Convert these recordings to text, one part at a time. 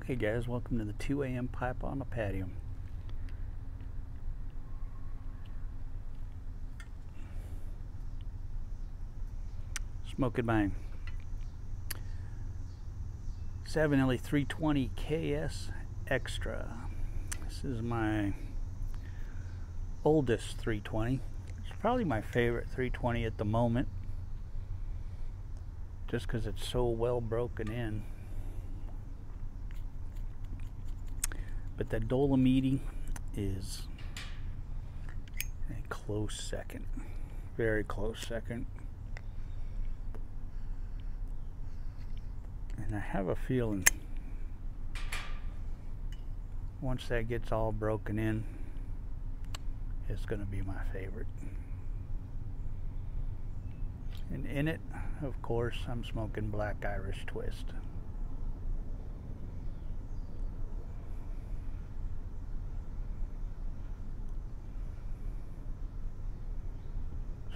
Okay guys, welcome to the 2 a.m. pipe on the patio. Smoking my 7LE 320 KS Extra. This is my oldest 320. It's probably my favorite 320 at the moment, just because it's so well broken in. But that Dolomiti is a close second, very close second. And I have a feeling once that gets all broken in, it's going to be my favorite. And in it, of course, I'm smoking Black Irish Twist.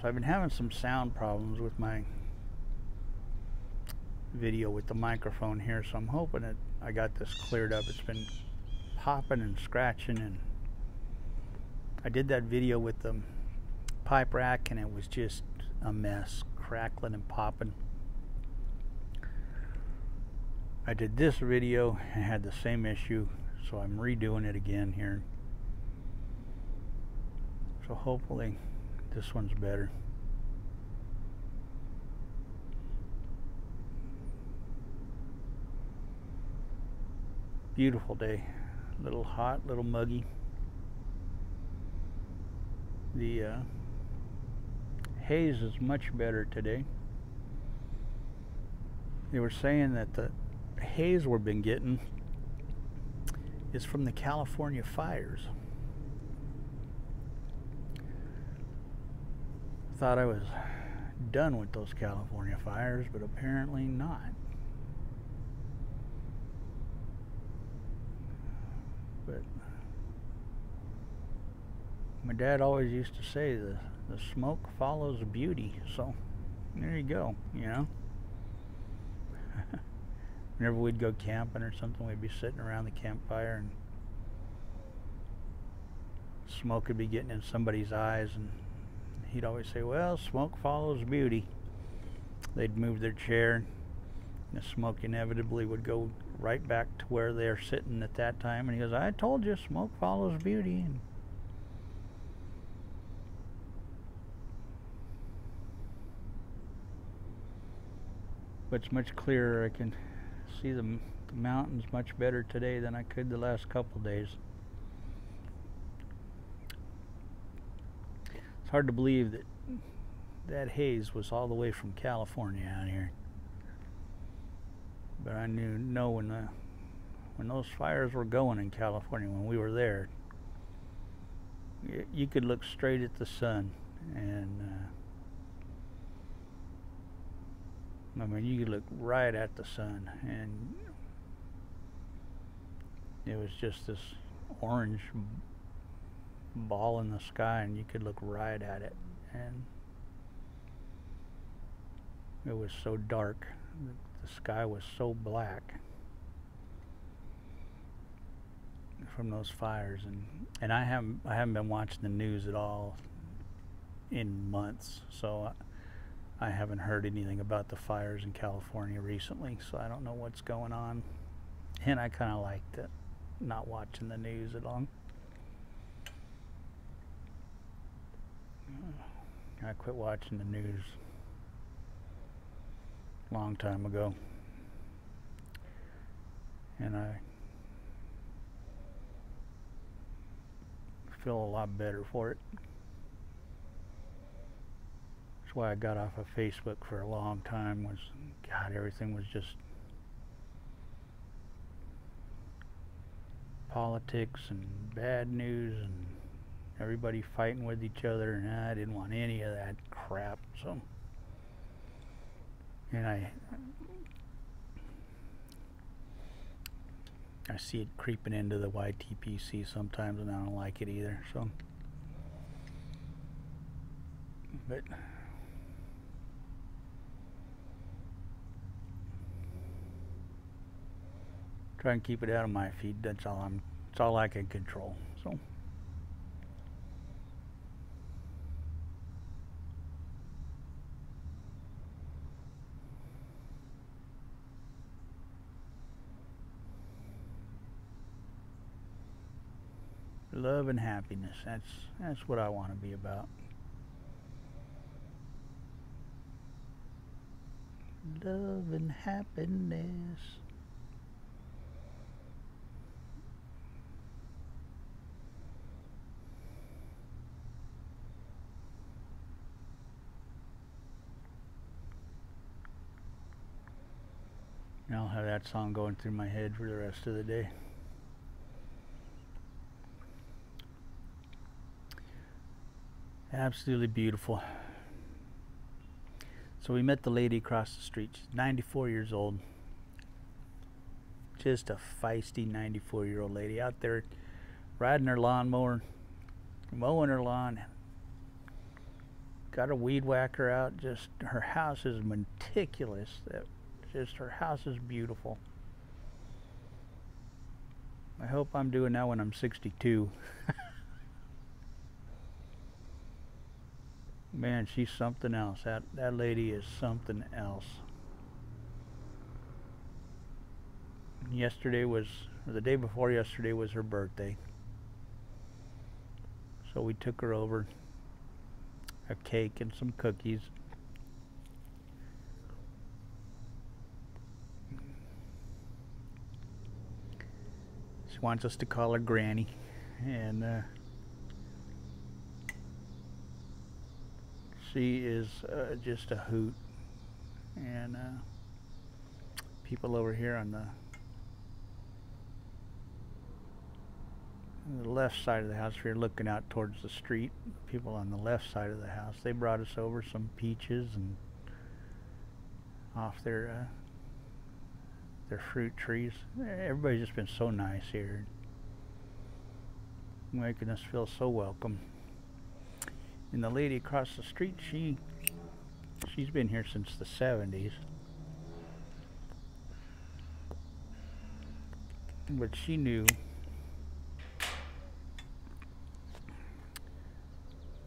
So I've been having some sound problems with my video with the microphone here, so I'm hoping that I got this cleared up. It's been popping and scratching, and I did that video with the pipe rack and it was just a mess, crackling and popping. I did this video and had the same issue, so I'm redoing it again here. So hopefully this one's better. Beautiful day. A little hot, a little muggy. The haze is much better today. They were saying that the haze we've been getting is from the California fires. Thought I was done with those California fires, but apparently not. But my dad always used to say the smoke follows beauty, so there you go, you know. Whenever we'd go camping or something, we'd be sitting around the campfire and smoke would be getting in somebody's eyes, and he'd always say, well, smoke follows beauty. They'd move their chair, and the smoke inevitably would go right back to where they're sitting at that time, and he goes, I told you, smoke follows beauty. But it's much clearer. I can see the mountains much better today than I could the last couple days. It's hard to believe that that haze was all the way from California out here. But I know when those fires were going in California, when we were there, you could look straight at the sun, and I mean, you could look right at the sun, and it was just this orange ball in the sky, and you could look right at it, and it was so dark. The sky was so black from those fires, and I haven't been watching the news at all in months, so I haven't heard anything about the fires in California recently, so I don't know what's going on. And I kind of liked it, not watching the news at all. I quit watching the news a long time ago, and I feel a lot better for it. That's why I got off of Facebook for a long time. Was, God, everything was just politics and bad news and everybody fighting with each other, and I didn't want any of that crap. So, and I see it creeping into the YTPC sometimes, and I don't like it either. So, but Try and keep it out of my feed. That's all I can control. So. Love and happiness. That's what I want to be about. Love and happiness. And I'll have that song going through my head for the rest of the day. Absolutely beautiful. So we met the lady across the street. She's 94 years old. Just a feisty 94-year-old lady out there riding her lawnmower, mowing her lawn. Got a weed whacker out. Just her house is meticulous. Just her house is beautiful. I hope I'm doing that when I'm 62. Man, she's something else. That lady is something else. The day before yesterday was her birthday. So we took her over, a cake and some cookies. She wants us to call her Granny, and she is just a hoot. And people over here on the left side of the house, if you're looking out towards the street, people on the left side of the house, they brought us over some peaches and off their fruit trees. Everybody's just been so nice here, making us feel so welcome. And the lady across the street, she's been here since the 70s. But she knew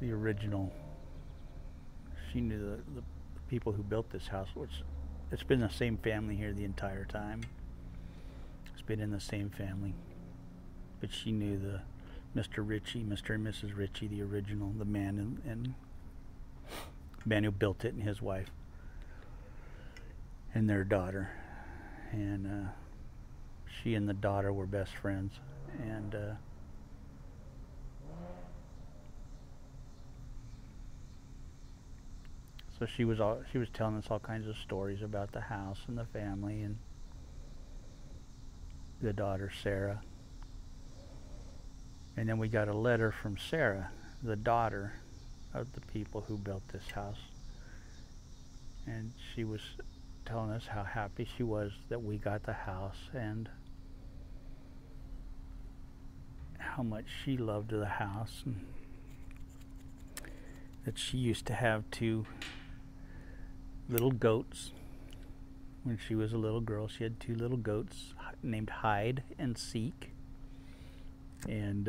the original. She knew the people who built this house, which it's been the same family here the entire time. It's been in the same family. But she knew the Mr. Ritchie, Mr. and Mrs. Ritchie, the original, the man and man who built it, and his wife and their daughter. And she and the daughter were best friends. And so she was telling us all kinds of stories about the house and the family and the daughter Sarah. And then we got a letter from Sarah, the daughter of the people who built this house. And she was telling us how happy she was that we got the house and how much she loved the house, and that she used to have 2 little goats. When she was a little girl, she had 2 little goats named Hide and Seek. And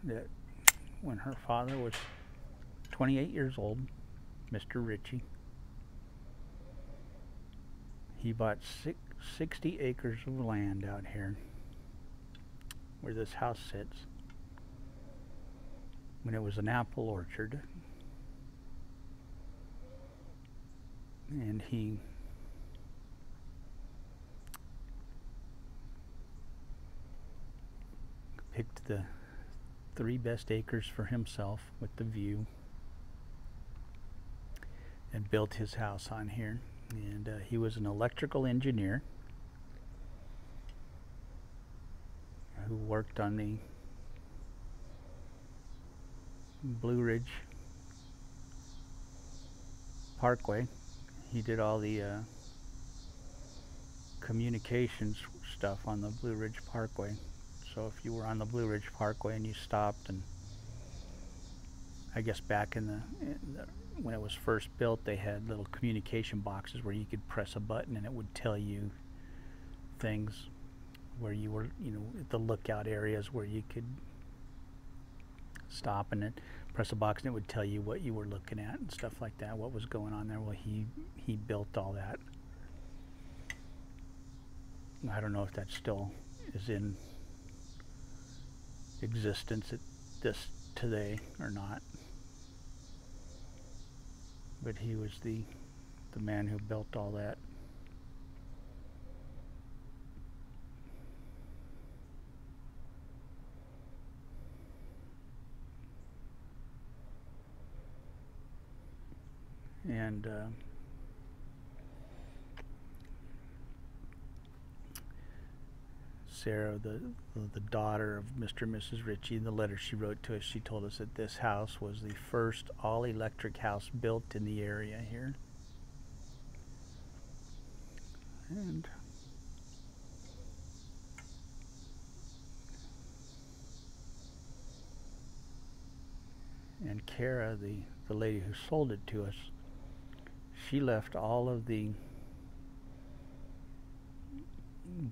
that when her father was 28 years old, Mr. Ritchie, he bought 60 acres of land out here where this house sits, when it was an apple orchard. And he picked the 3 best acres for himself with the view and built his house on here. And he was an electrical engineer who worked on the Blue Ridge Parkway. He did all the communications stuff on the Blue Ridge Parkway. So if you were on the Blue Ridge Parkway and you stopped, and I guess back in the when it was first built, they had little communication boxes where you could press a button and it would tell you things where you were, at the lookout areas where you could stop and then press a box and it would tell you what you were looking at and stuff like that, what was going on there. Well, he built all that. I don't know if that still is in existence at this today or not, but he was the man who built all that. And Sarah, the daughter of Mr. and Mrs. Ritchie, in the letter she wrote to us, she told us that this house was the first all-electric house built in the area here. And Kara, the lady who sold it to us, she left all of the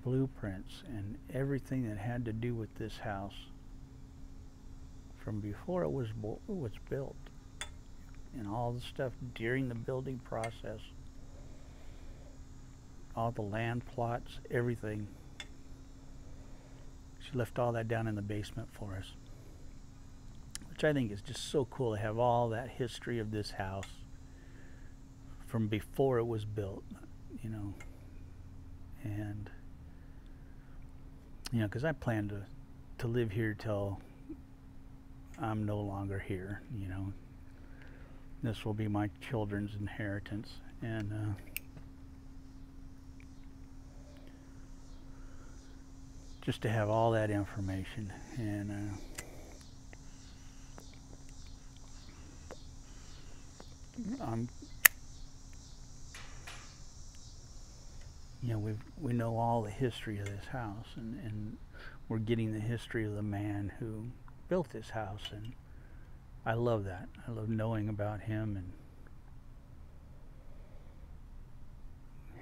blueprints and everything that had to do with this house from before it was built, and all the stuff during the building process, all the land plots, everything. She left all that down in the basement for us, which I think is just so cool to have all that history of this house from before it was built, and because I plan to live here till I'm no longer here. This will be my children's inheritance, and just to have all that information. And we know all the history of this house, and we're getting the history of the man who built this house, and I love that. I love knowing about him and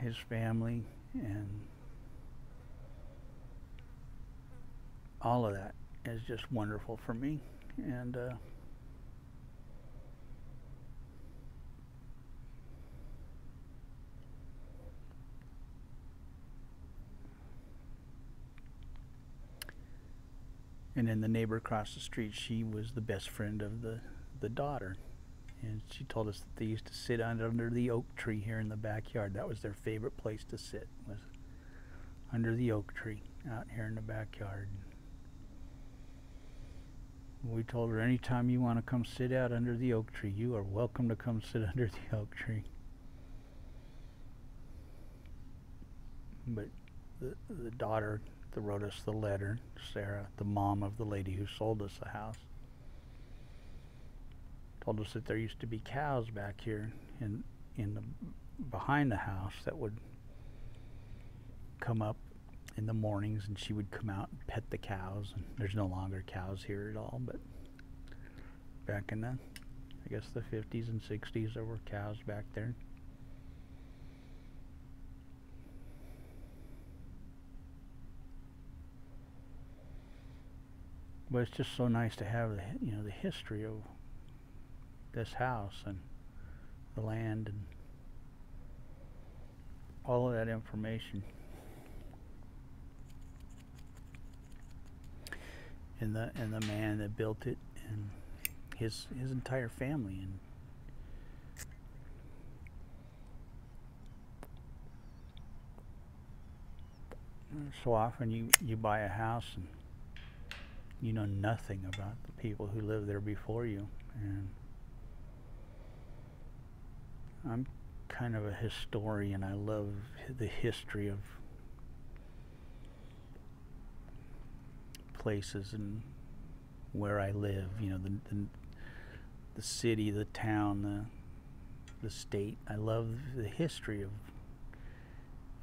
his family, and all of that is just wonderful for me. And and then the neighbor across the street, she was the best friend of the daughter, and she told us that they used to sit under the oak tree here in the backyard. That was their favorite place to sit, was under the oak tree out here in the backyard. We told her, anytime you want to come sit out under the oak tree, you are welcome to come sit under the oak tree. But the daughter that wrote us the letter, Sarah, the mom of the lady who sold us the house, told us that there used to be cows back here in the behind the house that would come up in the mornings, and she would come out and pet the cows. And there's no longer cows here at all, but back in I guess the 50s and 60s, there were cows back there. But it's just so nice to have the history of this house and the land and all of that information. And the man that built it, and his entire family. And so often you buy a house and you know nothing about the people who lived there before you. And I'm kind of a historian. I love the history of places and where I live, the city, the town, the state. I love the history of,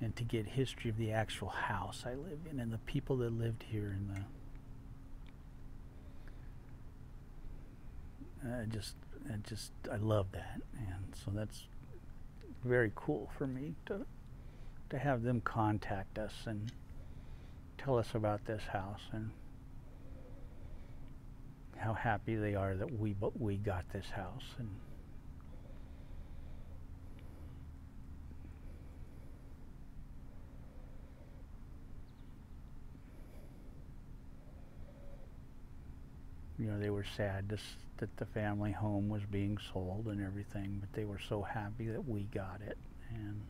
and to get history of the actual house I live in and the people that lived here, and I love that, and so that's very cool for me to have them contact us and tell us about this house and how happy they are that we got this house. And you know, they were sad that the family home was being sold and everything, but they were so happy that we got it. And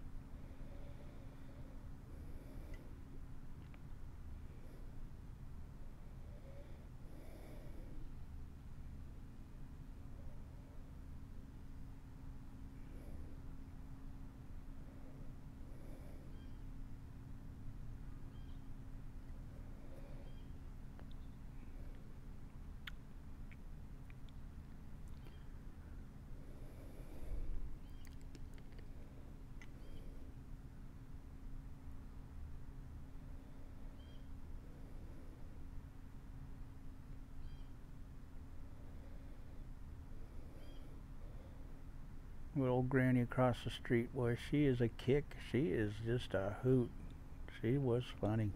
with old Granny across the street, boy, she is a kick. She is just a hoot. She was funny.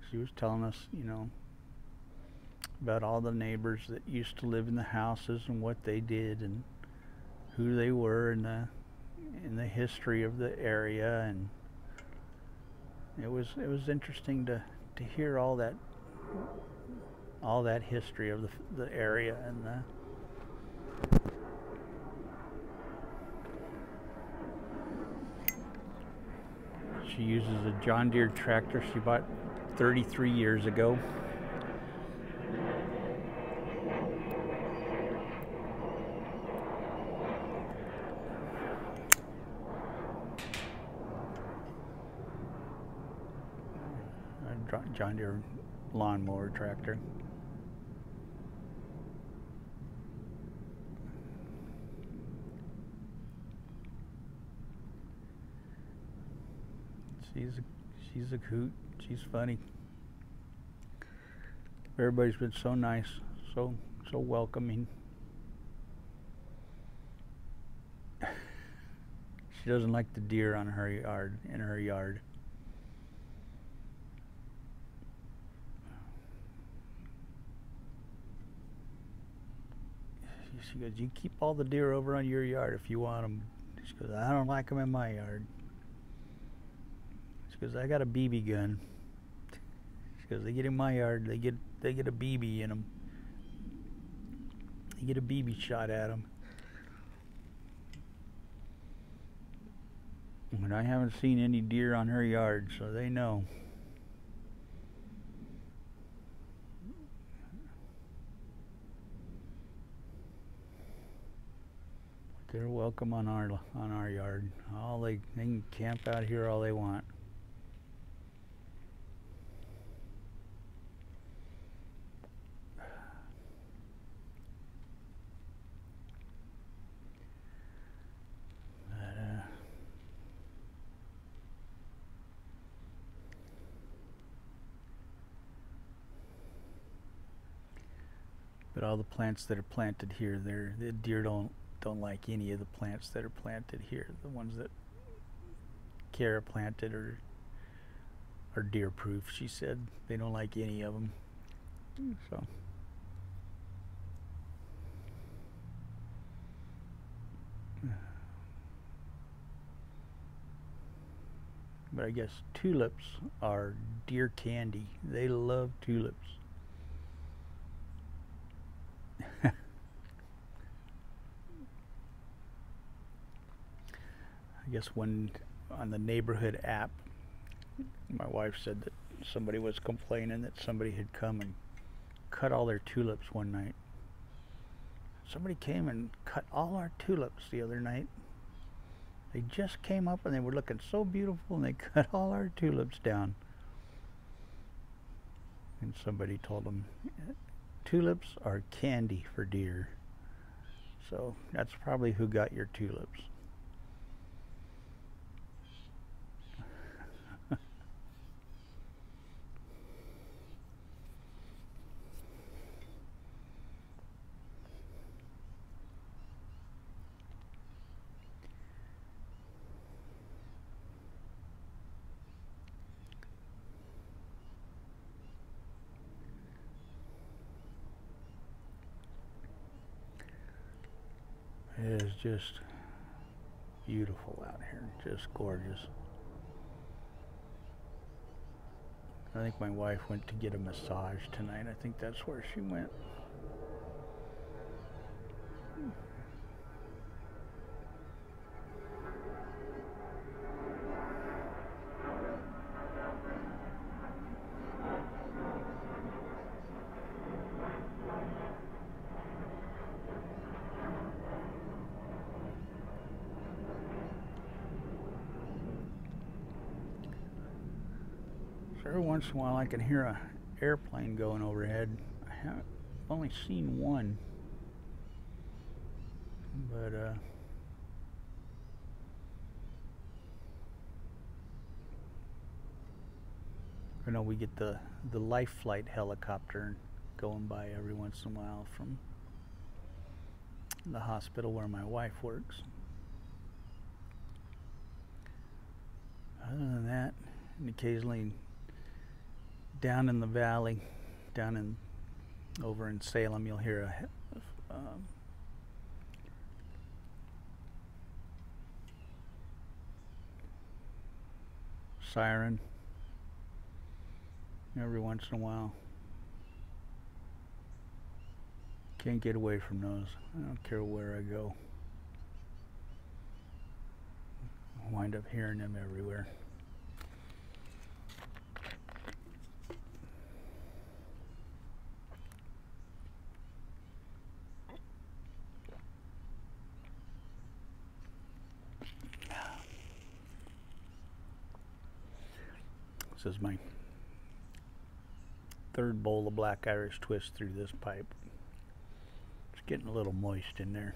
She was telling us, you know, about all the neighbors that used to live in the houses and what they did and who they were in the history of the area. And it was interesting to hear all that history of the area. And she uses a John Deere tractor she bought 33 years ago. A John Deere lawnmower tractor. She's a hoot. She's funny. Everybody's been so nice, so welcoming. She doesn't like the deer in her yard. She goes, "You keep all the deer over on your yard if you want them." She goes, "I don't like them in my yard." She goes, "I got a BB gun." She goes, "They get in my yard, they get a BB in them. They get a BB shot at them." And I haven't seen any deer on her yard, so they know. They're welcome on our yard. They can camp out here all they want. But all the plants that are planted here, the deer don't like any of the plants that are planted here. The ones that Kara planted are deer proof, she said. They don't like any of them. So but I guess tulips are deer candy. They love tulips. I guess when on the neighborhood app, my wife said that somebody was complaining that somebody had come and cut all their tulips one night. Somebody came and cut all our tulips the other night. They just came up and they were looking so beautiful and they cut all our tulips down. And somebody told them, tulips are candy for deer. So that's probably who got your tulips. It is just beautiful out here, just gorgeous. I think my wife went to get a massage tonight. I think that's where she went. Every once in a while I can hear an airplane going overhead. I've only seen one, but I know we get the life flight helicopter going by every once in a while from the hospital where my wife works. Other than that, and occasionally down in the valley, over in Salem, you'll hear a siren every once in a while. Can't get away from those. I don't care where I go. I wind up hearing them everywhere. This is my third bowl of black Irish twist through this pipe. It's getting a little moist in there.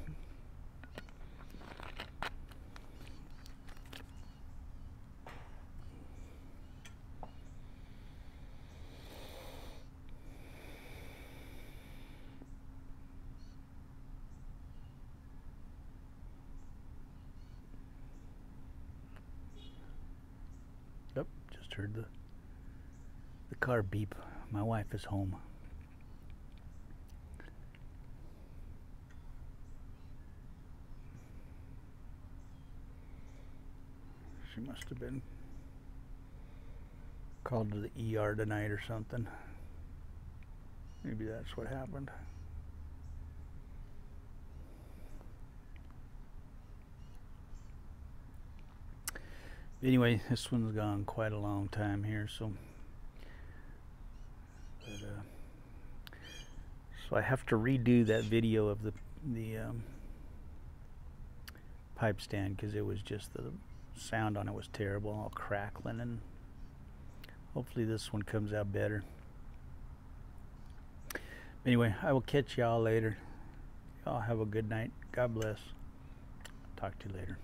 Yep, just heard the car beep. My wife is home. She must have been called to the ER tonight or something. Maybe that's what happened. Anyway, this one's gone quite a long time here, so so I have to redo that video of the pipe stand because it was just the sound on it was terrible, all crackling, and hopefully this one comes out better. Anyway, I will catch y'all later. Y'all have a good night. God bless. Talk to you later.